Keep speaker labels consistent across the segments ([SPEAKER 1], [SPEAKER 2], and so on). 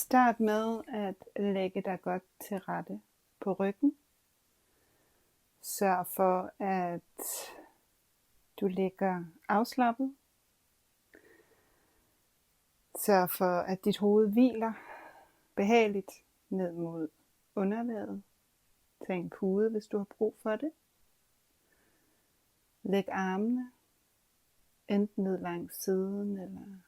[SPEAKER 1] Start med at lægge dig godt til rette på ryggen. Sørg for, at du ligger afslappet. Sørg for, at dit hoved hviler behageligt ned mod underlaget. Tag en pude, hvis du har brug for det. Læg armene enten ned langs siden eller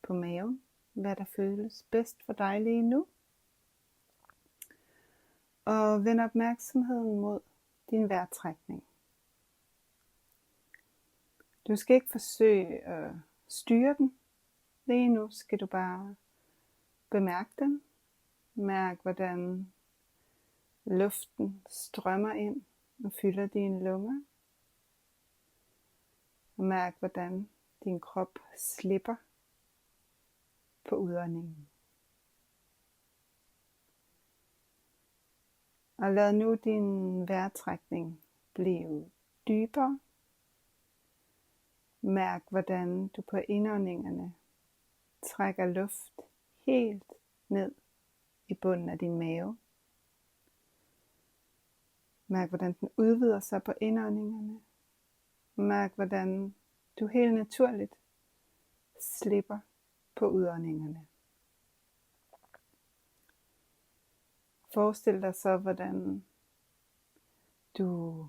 [SPEAKER 1] på maven, hvad der føles bedst for dig lige nu. Og vend opmærksomheden mod din vejrtrækning. Du skal ikke forsøge at styre den. Lige nu skal du bare bemærke den. Mærk, hvordan luften strømmer ind og fylder dine lunger. Og mærk, hvordan din krop slipper på udåndingen. Og lad nu din vejrtrækning blive dybere. Mærk, hvordan du på indåndingerne trækker luft helt ned i bunden af din mave. Mærk, hvordan den udvider sig på indåndingerne. Mærk, hvordan du helt naturligt slipper på udåndingerne. Forestil dig så, hvordan du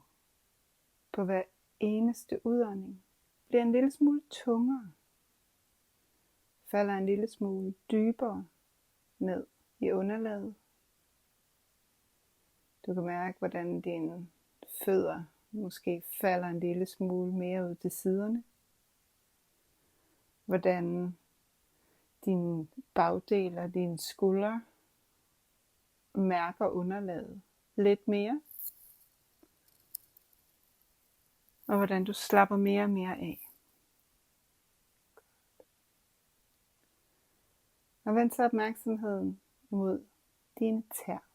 [SPEAKER 1] på hver eneste udånding bliver en lille smule tungere. Falder en lille smule dybere ned i underlaget. Du kan mærke, hvordan dine fødder måske falder en lille smule mere ud til siderne. Hvordan din bagdel og dine skuldre mærker underlaget lidt mere. Og hvordan du slapper mere og mere af. Og vend så opmærksomheden mod dine tæer.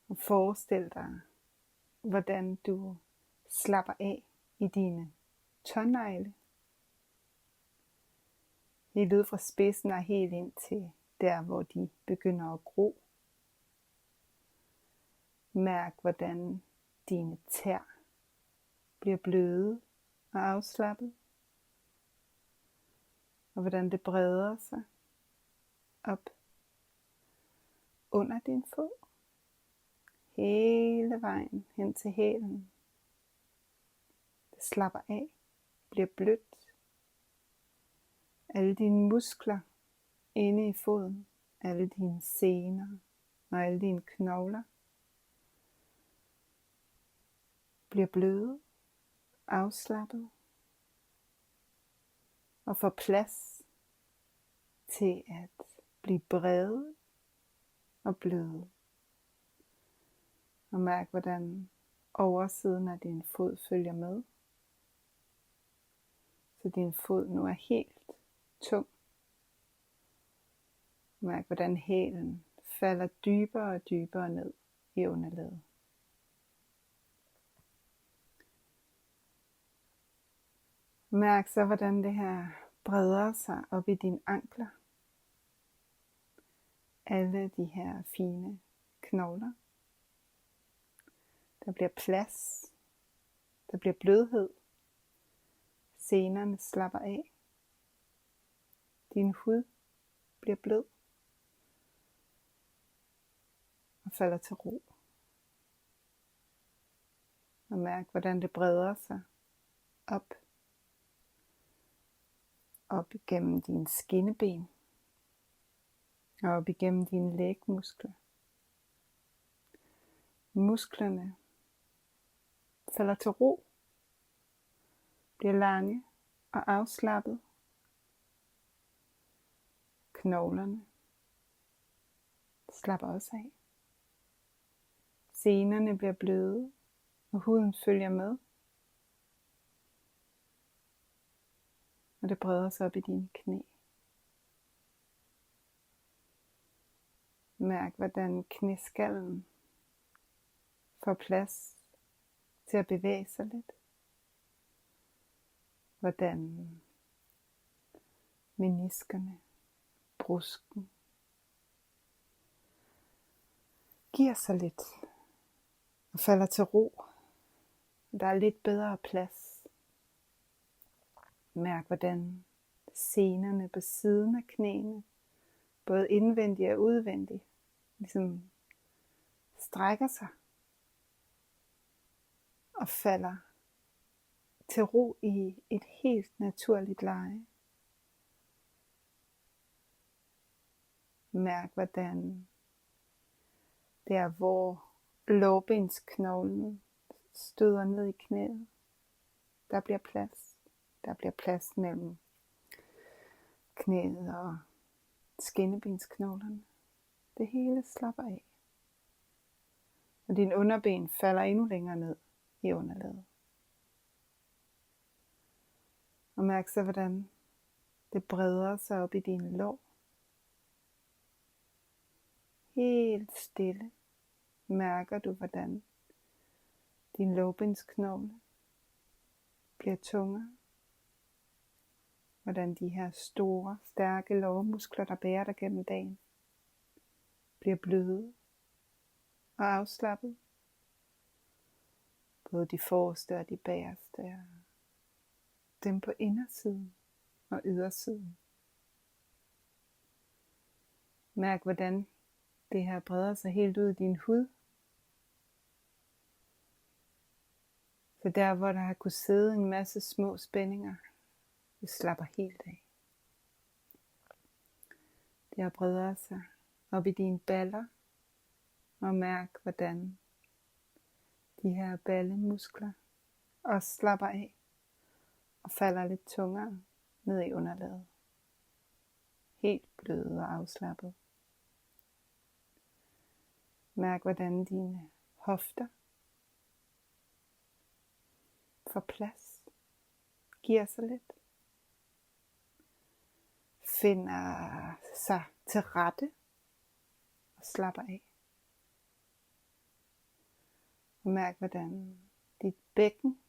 [SPEAKER 1] Og forestil dig, hvordan du slapper af i dine tånegle. Helt ud fra spidsen og helt ind til der, hvor de begynder at gro. Mærk, hvordan dine tæer bliver bløde og afslappet. Og hvordan det breder sig op under din fod. Hele vejen hen til hælen. Det slapper af, bliver blødt. Alle dine muskler inde i foden, alle dine sener og alle dine knogler bliver bløde, afslappet og får plads til at blive brede og bløde. Og mærk, hvordan oversiden af din fod følger med. Så din fod nu er helt tung. Mærk, hvordan hælen falder dybere og dybere ned i underlaget. Mærk så, hvordan det her breder sig op i dine ankler. Alle de her fine knogler. Der bliver plads. Der bliver blødhed. Senerne slapper af. Din hud bliver blød. Og falder til ro. Og mærk, hvordan det breder sig op. Op igennem dine skinneben. Og op igennem dine lægmuskler. Musklerne falder til ro. Bliver lange og afslappet. Knoglerne slapper også af. Senerne bliver bløde, og huden følger med. Og det breder sig op i dine knæ. Mærk, hvordan knæskallen får plads til at bevæge sig lidt. Hvordan meniskerne brusken. Giver sig lidt og falder til ro. Der er lidt bedre plads. Mærk hvordan senerne på siden af knæene, både indvendigt og udvendigt, ligesom strækker sig og falder til ro i et helt naturligt leje. Mærk hvordan der hvor lårbensknoglen støder ned i knæet, der bliver plads. Der bliver plads mellem knæet og skinnebensknoglerne. Det hele slapper af. Og din underben falder endnu længere ned i underlaget. Og mærk så hvordan det breder sig op i dine lår. Helt stille mærker du hvordan din lårbensknogle bliver tungere. Hvordan de her store, stærke lårmuskler, der bærer dig gennem dagen, bliver bløde og afslappet. Både de forreste og de bagerste, og dem på indersiden og ydersiden. Mærk hvordan det her breder sig helt ud i din hud. Så der hvor der har kunnet sidde en masse små spændinger, det slapper helt af. Det her breder sig op i dine baller, og mærk hvordan de her ballemuskler også slapper af og falder lidt tungere ned i underlaget. Helt bløde og afslappet. Mærk hvordan dine hofter får plads, giver sig lidt, finder sig til rette og slapper af. Og mærk hvordan dit bækken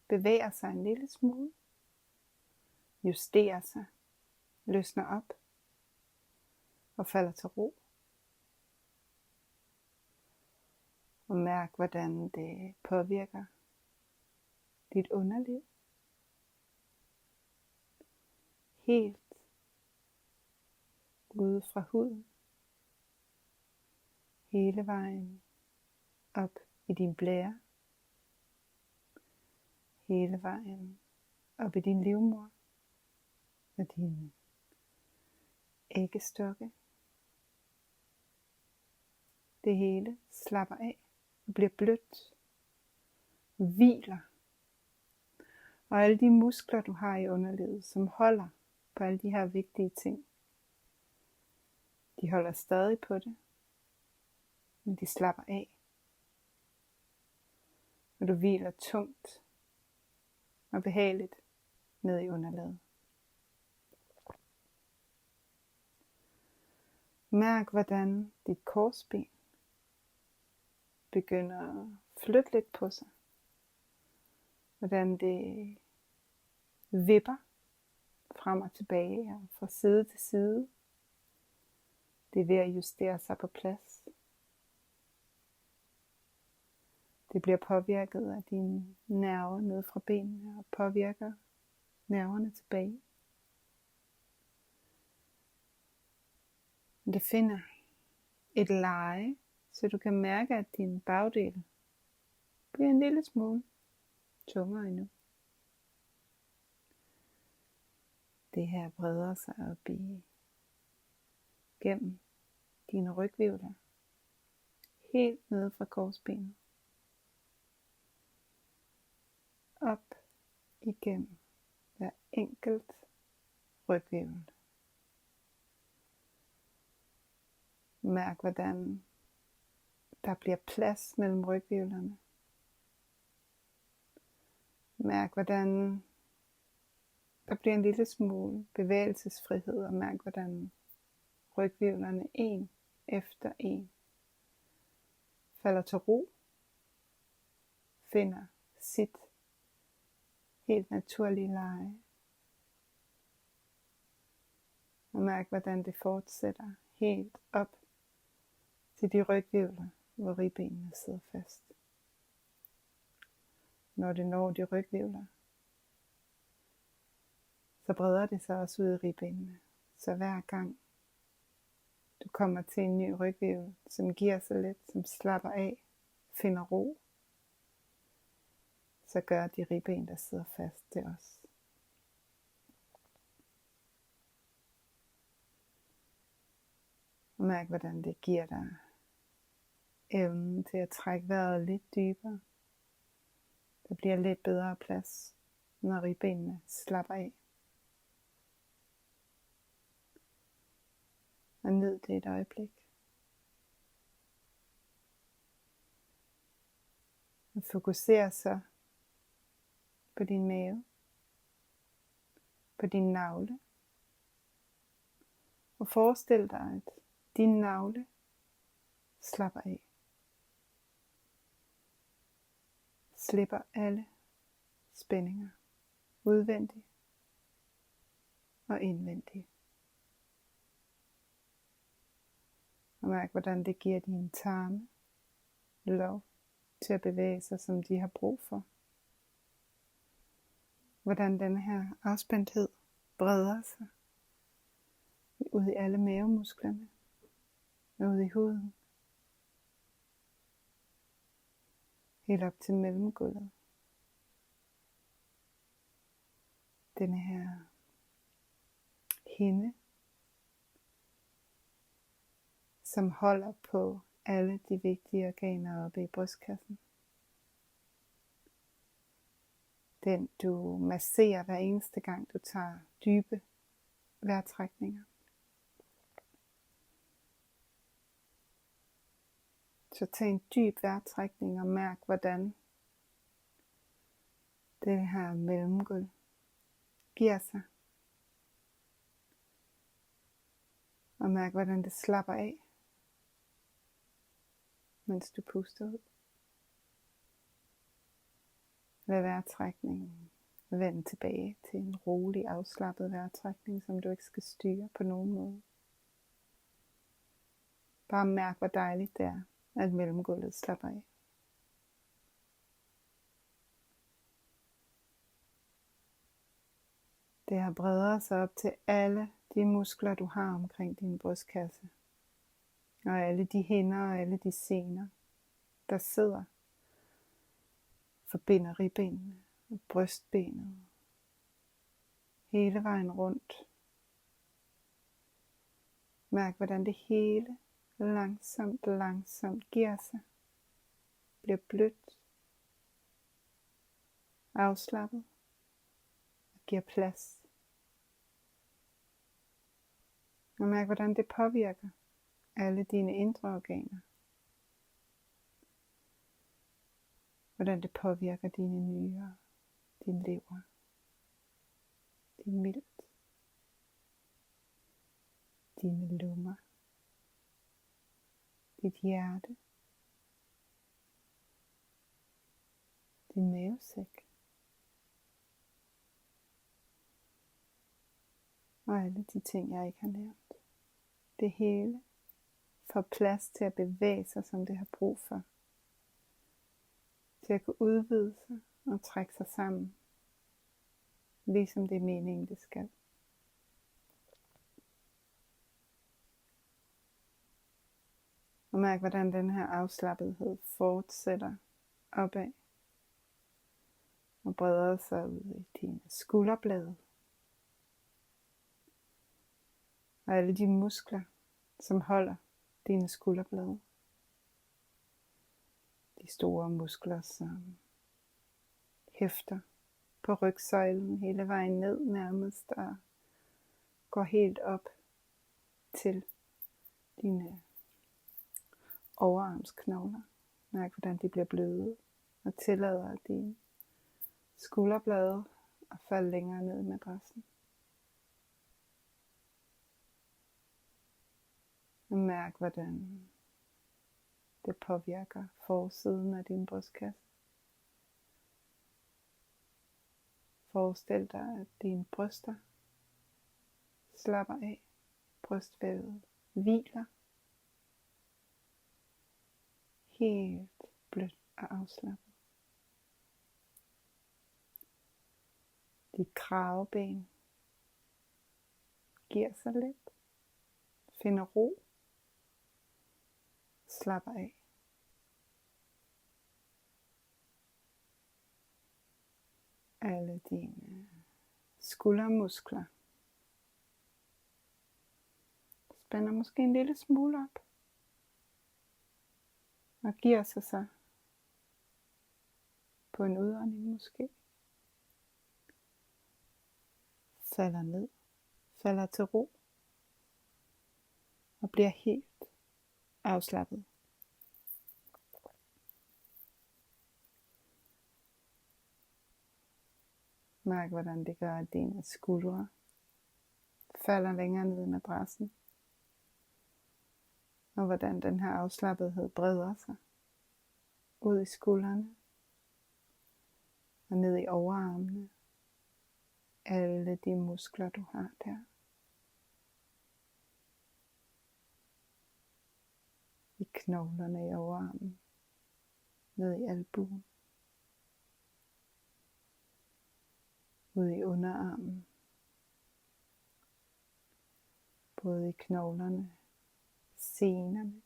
[SPEAKER 1] bevæger sig en lille smule, justerer sig, løsner op og falder til ro. Og mærk hvordan det påvirker dit underliv. Helt ude fra huden. Hele vejen op i din blære. Hele vejen op i din livmor og din æggestokke. Det hele slapper af og bliver blødt. Hviler. Og alle de muskler du har i underlivet, som holder på alle de her vigtige ting, de holder stadig på det, men de slapper af. Og du hviler tungt og behageligt ned i underlaget. Mærk hvordan dit korsben begynder at flytte lidt på sig. Hvordan det vipper frem og tilbage og fra side til side. Det er ved at justere sig på plads. Det bliver påvirket af dine nerver ned fra benene og påvirker nerverne tilbage. Det finder et leje, så du kan mærke, at din bagdel bliver en lille smule tungere endnu. Det her breder sig op i gennem dine rygvirvler, helt nede fra korsbenet, op igennem hver enkelt rygvirvel. Mærk hvordan der bliver plads mellem rygvirvlerne. Mærk hvordan der bliver en lille smule bevægelsesfrihed, og mærk hvordan rygvirvlerne en efter en falder til ro, finder sit helt naturlige leje. Og mærk, hvordan det fortsætter helt op til de rygvirvler, hvor ribbenene sidder fast. Når det når de rygvirvler, så breder det sig også ud i ribbenene. Så hver gang du kommer til en ny rygvirvel, som giver sig lidt, som slapper af, finder ro, så gør de ribben, der sidder fast, det også. Og mærk, hvordan det giver dig evnen til at trække vejret lidt dybere. Der bliver lidt bedre plads, når ribbenene slapper af. Og nyd det et øjeblik. Og fokuser så på din mave, på din navle. Og forestil dig, at din navle slapper af. Slipper alle spændinger, udvendigt og indvendigt. Og mærk, hvordan det giver dine tarme lov til at bevæge sig, som de har brug for. Hvordan den her afspændthed breder sig ud i alle mavemusklerne og ud i huden. Helt op til mellemgulvet. Denne her hinde, som holder på alle de vigtige organer oppe i brystkassen. Den du masserer hver eneste gang du tager dybe vejrtrækninger. Så tag en dyb vejrtrækning og mærk, hvordan det her mellemgulv giver sig. Og mærk, hvordan det slapper af, mens du puster ud. Lad vejrtrækningen vende tilbage til en rolig, afslappet vejrtrækning, som du ikke skal styre på nogen måde. Bare mærk, hvor dejligt det er, at mellemgulvet slapper af. Det har breder sig op til alle de muskler, du har omkring din brystkasse. Og alle de hinder og alle de sener, der sidder, forbinder ribbenene og brystbenet. Hele vejen rundt. Mærk, hvordan det hele langsomt giver sig. Bliver blødt, afslappet og giver plads. Og mærk, hvordan det påvirker alle dine indre organer. Hvordan det påvirker dine nyrer, din lever, din milt, dine lunger, dit hjerte, din mavesæk og alle de ting, jeg ikke har nævnt. Det hele får plads til at bevæge sig, som det har brug for. Til at kunne udvide sig og trække sig sammen, ligesom det er meningen, det skal. Og mærk, hvordan den her afslappethed fortsætter opad og breder sig ud i dine skulderblade og alle de muskler, som holder dine skulderblade. De store muskler, som hæfter på rygsøjlen hele vejen ned nærmest og går helt op til dine overarmsknogler. Mærk, hvordan de bliver bløde og tillader dine skulderblade at falde længere ned i madrassen. Og mærk, hvordan det påvirker forsiden af din brystkasse. Forestil dig, at dine bryster slapper af brystvævet hviler helt blødt og afslappet. Dit kraveben giver sig lidt, finder ro, slapper af. Alle dine skuldermuskler spænder måske en lille smule op og giver sig så på en udånding måske. Falder ned, falder til ro og bliver helt afslappet. Mærk, hvordan det gør, at dine skuldre falder længere ned i madrassen. Og hvordan den her afslappethed breder sig ud i skuldrene og ned i overarmene. Alle de muskler, du har der. I knoglerne i overarmen, ned i albuen, ud i underarmen, både i knoglerne, senerne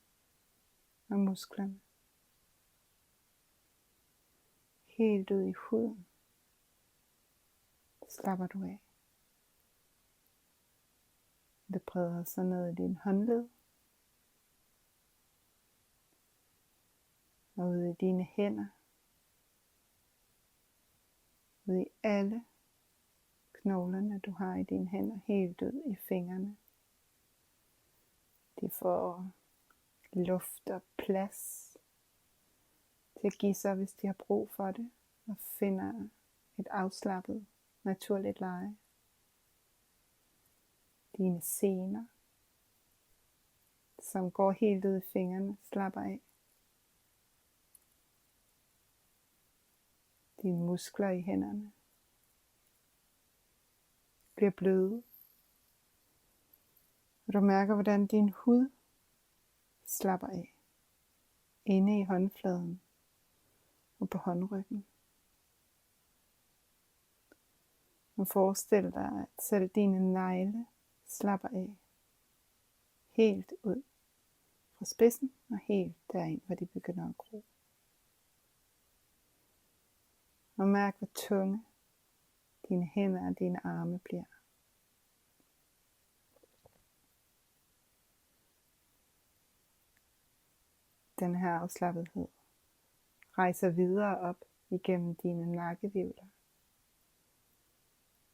[SPEAKER 1] og musklerne, helt ud i huden, slapper du af. Det breder sig ned i din håndled, og ud i dine hænder, ud i alle knoglerne, du har i dine hænder, helt ud i fingrene. De får luft og plads til at give sig, hvis de har brug for det, og finder et afslappet, naturligt leje. Dine sener, som går helt ud i fingrene, slapper af. Dine muskler i hænderne bliver bløde. Og du mærker, hvordan din hud slapper af. Inde i håndfladen og på håndryggen. Og forestil dig, at selv dine negle slapper af. Helt ud fra spidsen og helt derind, hvor de begynder at gro. Og mærk, hvor tunge dine hænder og dine arme bliver. Den her afslappethed rejser videre op igennem dine nakkehvirvler.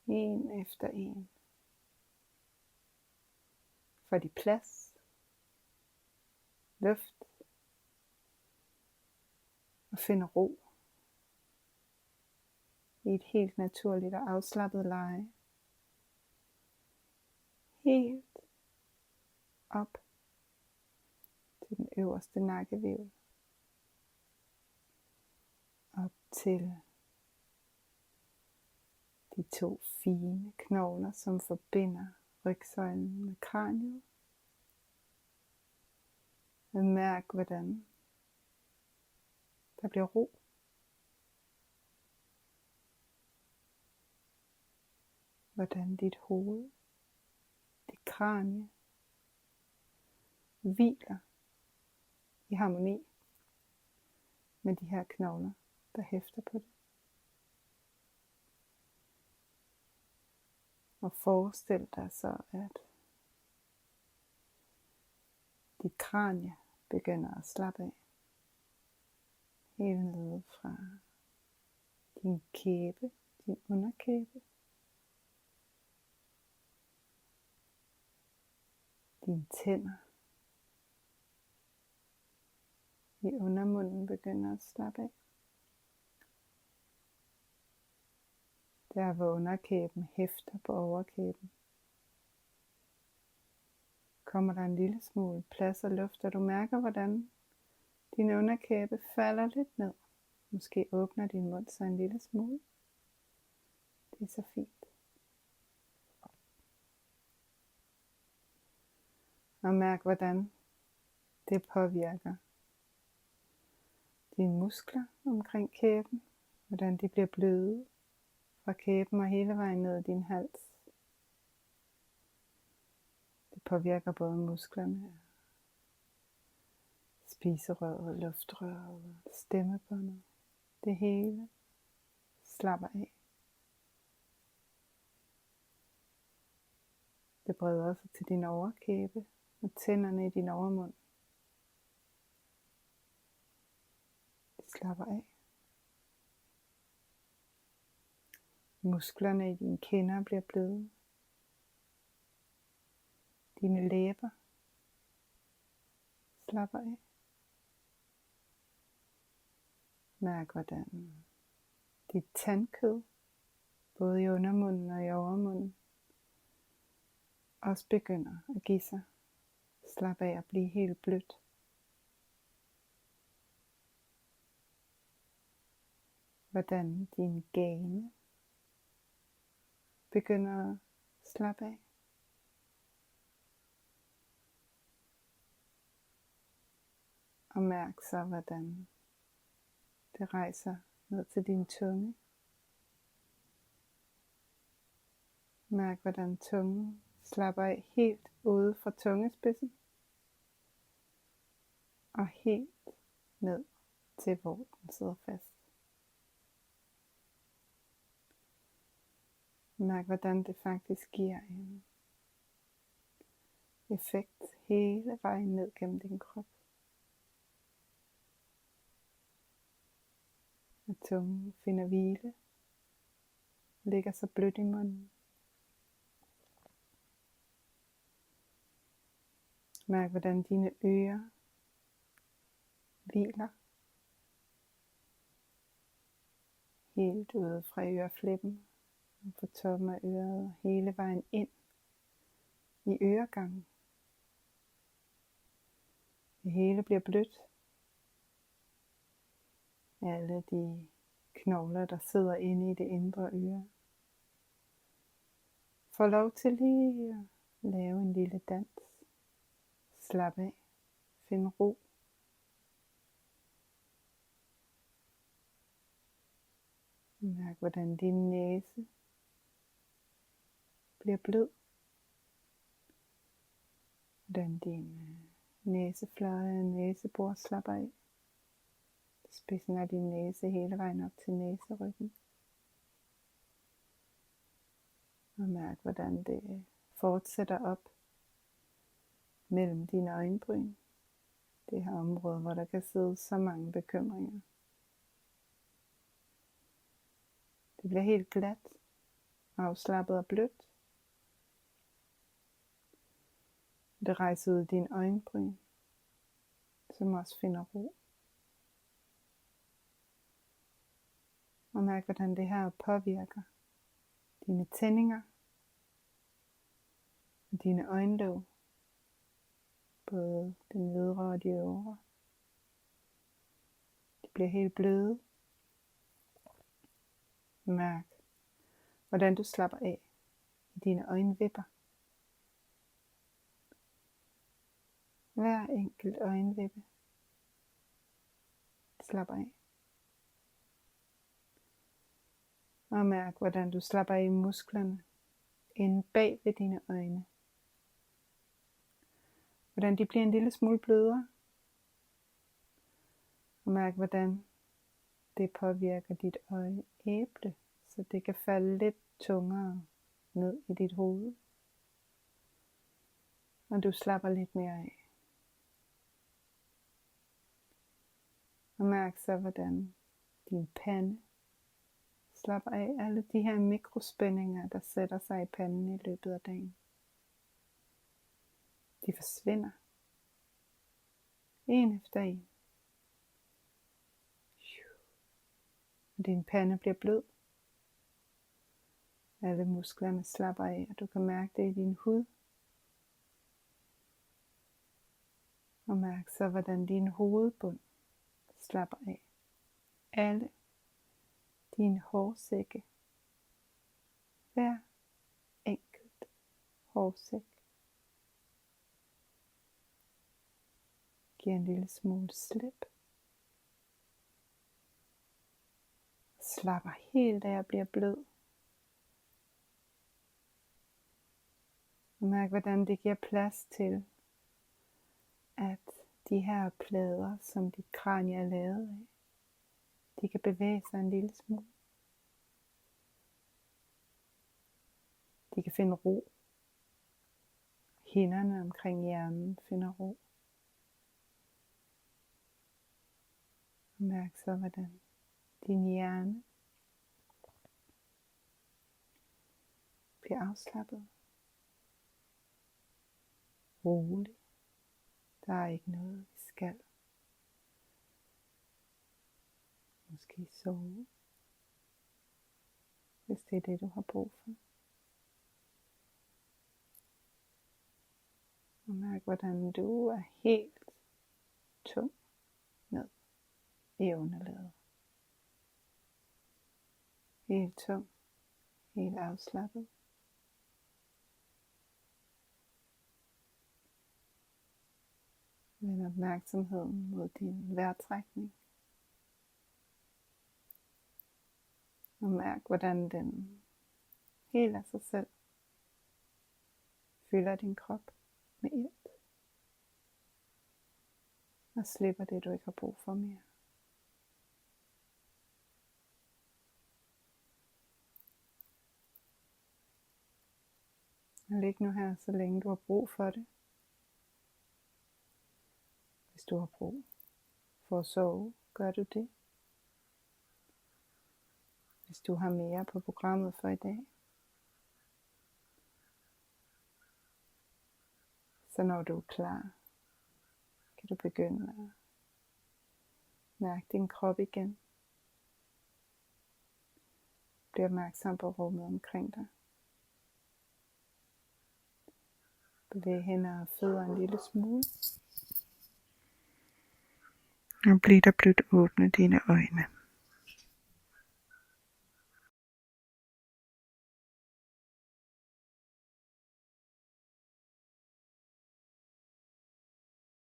[SPEAKER 1] En efter en. Får de plads, luft og finder ro i et helt naturligt og afslappet leje. Helt op til den øverste nakkehvirvel. Op til de to fine knogler, som forbinder rygsøjlen med kraniet. Og mærk, hvordan der bliver ro. Hvordan dit hoved, dit kranie, hviler i harmoni med de her knogler, der hæfter på det. Og forestil dig så, at dit kranie begynder at slappe af. Helt nede fra din kæbe, din underkæbe, dine tænder i undermunden begynder at slappe af. Der hvor underkæben hæfter på overkæben, kommer der en lille smule plads og luft, og du mærker, hvordan din underkæbe falder lidt ned. Måske åbner din mund sig en lille smule. Det er så fint. Og mærk, hvordan det påvirker dine muskler omkring kæben. Hvordan de bliver bløde fra kæben og hele vejen ned i din hals. Det påvirker både musklerne, spiserøret, luftrøret, stemmebåndet. Det hele slapper af. Det breder sig til din overkæbe og tænderne i din overmund. Det slapper af. Musklerne i dine kinder bliver bløde. Dine læber slapper af. Mærk, hvordan dit tandkød, både i undermunden og i overmunden, også begynder at give sig. Slap af og blive helt blødt. Hvordan din gane begynder at slappe af. Og mærk så, hvordan det rejser ned til din tunge. Mærk, hvordan tungen slapper af helt ude fra tungespidsen. Og helt ned til, hvor den sidder fast. Mærk, hvordan det faktisk giver en effekt hele vejen ned gennem din krop. At tungen finder hvile, ligger så blødt i munden. Mærk, hvordan dine ører hviler helt ude fra øreflippen og på toppen af øret hele vejen ind i øregangen. Det hele bliver blødt. Alle de knogler, der sidder inde i det indre øre, får lov til lige at lave en lille dans. Slap af. Find ro. Mærk, hvordan din næse bliver blød. Hvordan din næsefløje og næsebor slapper af. Spidsen af din næse hele vejen op til næseryggen. Og mærk, hvordan det fortsætter op mellem dine øjenbryn. Det her område, hvor der kan sidde så mange bekymringer. Det bliver helt glat, afslappet og blødt. Det rejser ud i dine øjenbryn, som også finder ro. Og mærk, hvordan det her påvirker dine tændinger og dine øjenlåg. Både den nedre og de øvre. De bliver helt bløde. Mærk, hvordan du slapper af i dine øjenvipper. Hver enkelt øjenvippe slapper af. Og mærk, hvordan du slapper af i musklerne inde bag ved dine øjne. Hvordan de bliver en lille smule blødere. Og mærk, hvordan det påvirker dit øjeæble, så det kan falde lidt tungere ned i dit hoved. Og du slapper lidt mere af. Og mærk så, hvordan din pande slapper af. Alle de her mikrospændinger, der sætter sig i panden i løbet af dagen. De forsvinder. En efter en. Og din pande bliver blød. Alle musklerne slapper af, og du kan mærke det i din hud. Og mærk så, hvordan din hovedbund slapper af. Alle dine hårsække. Hver enkelt hårsæk Giv en lille smule slip. Slapper helt af og bliver blød. Og mærk, hvordan det giver plads til, at de her plader, som dit kranie er lavet af, de kan bevæge sig en lille smule. De kan finde ro. Hinderne omkring hjernen finder ro. Og mærk så, hvordan din hjerne bliver afslappet. Rolig. Der er ikke noget, vi skal. Måske sove, hvis det er det, du har brug for. Og mærk, hvordan du er helt tung ned i underlaget. Helt tung, helt afslappet. Vend opmærksomheden mod din vejrtrækning. Og mærk, hvordan den helt af sig selv fylder din krop med ilt. Og slipper det, du ikke har brug for mere. Og lig nu her, så længe du har brug for det. Hvis du har brug for at sove, gør du det. Hvis du har mere på programmet for i dag, så når du er klar, kan du begynde at mærke din krop igen. Bliv opmærksom på rummet omkring dig. Bevæg hænder og fødder en lille smule. Og bliv der blødt åbne dine øjne.